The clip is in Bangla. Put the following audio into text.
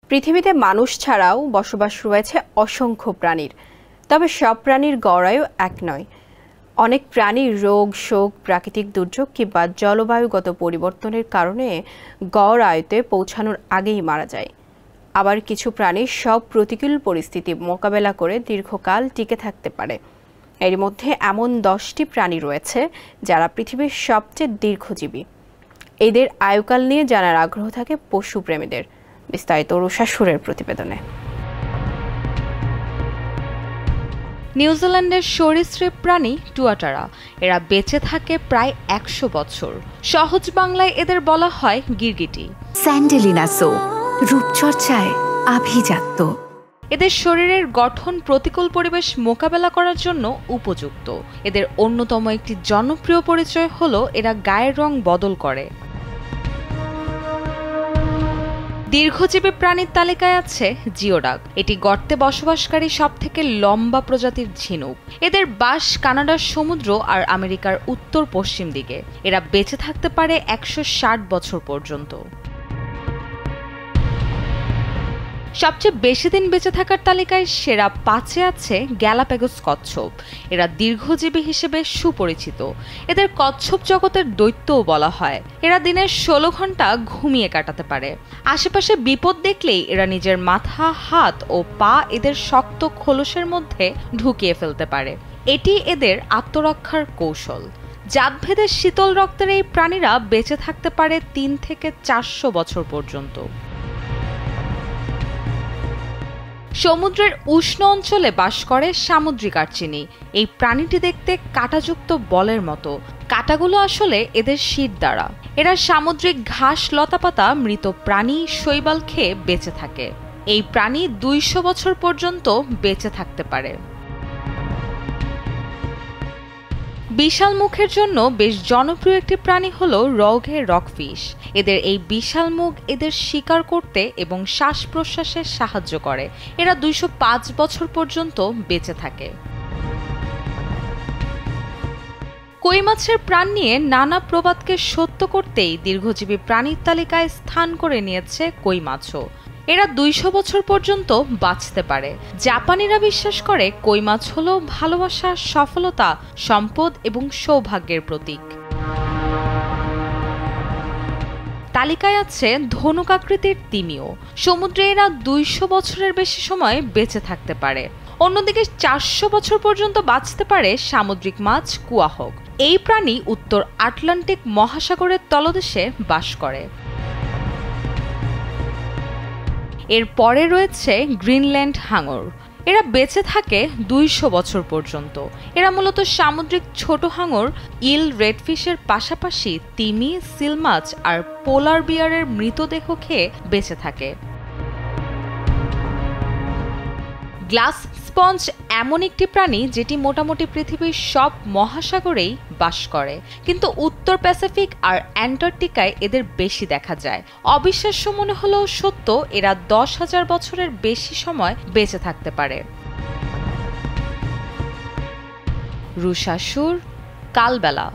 পৃথিবীতে মানুষ ছাড়াও বসবাস রয়েছে অসংখ্য প্রাণীর। তবে সব প্রাণীর গড় আয়ু এক নয়। অনেক প্রাণীর রোগ, শোক, প্রাকৃতিক দুর্যোগ কিংবা জলবায়ুগত পরিবর্তনের কারণে গড় আয়ুতে পৌঁছানোর আগেই মারা যায়। আবার কিছু প্রাণী সব প্রতিকূল পরিস্থিতি মোকাবেলা করে দীর্ঘকাল টিকে থাকতে পারে। এর মধ্যে এমন 10টি প্রাণী রয়েছে যারা পৃথিবীর সবচেয়ে দীর্ঘজীবী। এদের আয়ুকাল নিয়ে জানার আগ্রহ থাকে পশুপ্রেমীদের। বিস্তারিত রুষা সুরের প্রতিবেদনে। নিউজিল্যান্ডের সরীসৃপ প্রাণী টুয়াটারা। এরা বেঁচে থাকে প্রায় 100 বছর। সহজ বাংলায় এদের বলা হয় গিরগিটি। স্যান্ডেলিনা সো, রূপচর্চায় আভিজাত্য। এদের শরীরের গঠন প্রতিকূল পরিবেশ মোকাবেলা করার জন্য উপযুক্ত। এদের অন্যতম একটি জনপ্রিয় পরিচয় হলো এরা গায়ের রং বদল করে। দীর্ঘজীবী প্রাণীর তালিকায় আছে জিওডাক। এটি গর্তে বসবাসকারী সবথেকে লম্বা প্রজাতির ঝিনুক। এদের বাস কানাডার সমুদ্র আর আমেরিকার উত্তর পশ্চিম দিকে। এরা বেঁচে থাকতে পারে 160 বছর পর্যন্ত। সবচেয়ে বেশি দিন বেঁচে থাকার তালিকায় সেরা 5-এ আছে গ্যালাপ্যাগোস কচ্ছপ। এরা দীর্ঘজীবী হিসেবে সুপরিচিত। এদের কচ্ছপ জগতের দৈত্যও বলা হয়। এরা দিনের 16 ঘন্টা ঘুমিয়ে কাটাতে পারে। আশেপাশে বিপদ দেখলেই এরা নিজের মাথা, হাত ও পা এদের শক্ত খোলসের মধ্যে ঢুকিয়ে ফেলতে পারে। এটি এদের আত্মরক্ষার কৌশল। জাতভেদে শীতল রক্তের এই প্রাণীরা বেঁচে থাকতে পারে 3 থেকে 400 বছর পর্যন্ত। সমুদ্রের উষ্ণ অঞ্চলে বাস করে সামুদ্রিক আর্চিনি। এই প্রাণীটি দেখতে কাঁটাযুক্ত বলের মতো। কাঁটাগুলো আসলে এদের শির দ্বারা। এরা সামুদ্রিক ঘাস, লতাপাতা, মৃত প্রাণী, শৈবাল খেয়ে বেঁচে থাকে। এই প্রাণী 200 বছর পর্যন্ত বেঁচে থাকতে পারে। বিশাল মুখের জন্য বেশ জনপ্রিয় একটি প্রাণী হলো রগের রকফিশ। এদের এই বিশাল মুখ এদের শিকার করতে এবং শ্বাস প্রশ্বাসে সাহায্য করে। এরা 205 বছর পর্যন্ত বেঁচে থাকে। কই মাছের প্রাণ নিয়ে নানা প্রবাদকে সত্য করতেই দীর্ঘজীবী প্রাণীর তালিকায় স্থান করে নিয়েছে কই মাছও। এরা 200 বছর পর্যন্ত বাঁচতে পারে। জাপানিরা বিশ্বাস করে কই মাছ হলো ভালোবাসা, সফলতা, সম্পদ এবং সৌভাগ্যের প্রতীক। তালিকায় আছে ধনুকাকৃতির তিমিও। সমুদ্রে এরা 200 বছরের বেশি সময় বেঁচে থাকতে পারে। অন্যদিকে 400 বছর পর্যন্ত বাঁচতে পারে সামুদ্রিক মাছ কুয়াহক। এই প্রাণী উত্তর আটলান্টিক মহাসাগরের তলদেশে বাস করে। এর পরে রয়েছে গ্রিনল্যান্ড হাঙর। এরা বেঁচে থাকে 200 বছর পর্যন্ত। এরা মূলত সামুদ্রিক ছোট হাঙর, ইল, রেডফিশের পাশাপাশি তিমি, সিল মাছ আর পোলার বিয়ারের মৃতদেহ খেয়ে বেঁচে থাকে। গ্লাস স্পঞ্জ এমন একটি প্রাণী যেটি মোটামুটি পৃথিবীর সব মহাসাগরেই বাস করে, কিন্তু উত্তর প্যাসিফিক আর অ্যান্টার্কটিকায় এদের বেশি দেখা যায়। অবিশ্বাস্য মনে হলেও সত্য, এরা 10,000 বছরের বেশি সময় বেঁচে থাকতে পারে। রুষা সুর, কালবেলা।